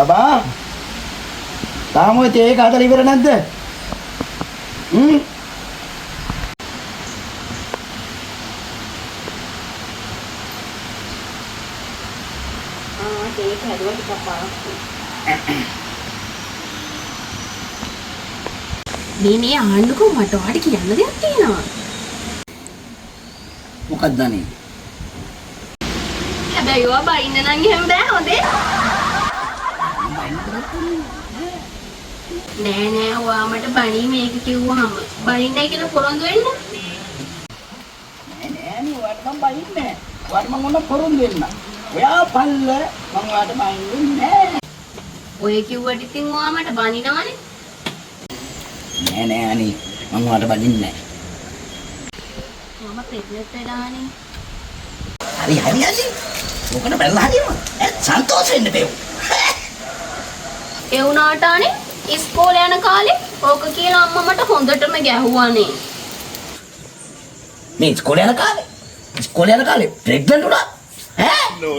බබා තාම ඔය තේ එක හදලා ඉවර නැද්ද? ඒක හැදුවා ටිකක් පාස්කු. මේ ආන්නකෝ මට ඔයාලට කියන්න දෙයක් තියෙනවා. මොකක්ද අනේ? හැබැයි ඔයා බයින්න නම් එහෙම බෑ හොඳේ. නෑ ඔයා මට බණී මේක කිව්වහම බණින්නයි කියලා පොරොන්දු වෙන්න. නෑ ඔයාට මම බයින්නේ නෑ. ඔයාට මම ඕන පොරොන්දු වෙන්න. ඔයා පල්ල මම ඔයාට බයින්නේ නෑ. ඔය කිව්වට ඉතින් ඔයා මට බනිනවනේ. නෑ අනේ මම ඔයාට බනින්නේ නෑ. මම ප්‍රෙග්නන්ට් වෙලානේ. හරි. මොකද බැලලා හරියම. සන්තෝෂ වෙන්න බෑ. ඒ වුණාට අනේ ඉස්කෝලේ යන කාලේ ඕක කියලා අම්මා මට හොඳටම ගැහුවානේ. මේ ඉස්කෝලේ යන කාලේ ප්‍රෙග්නන්ට් වුණා. ඈ? No.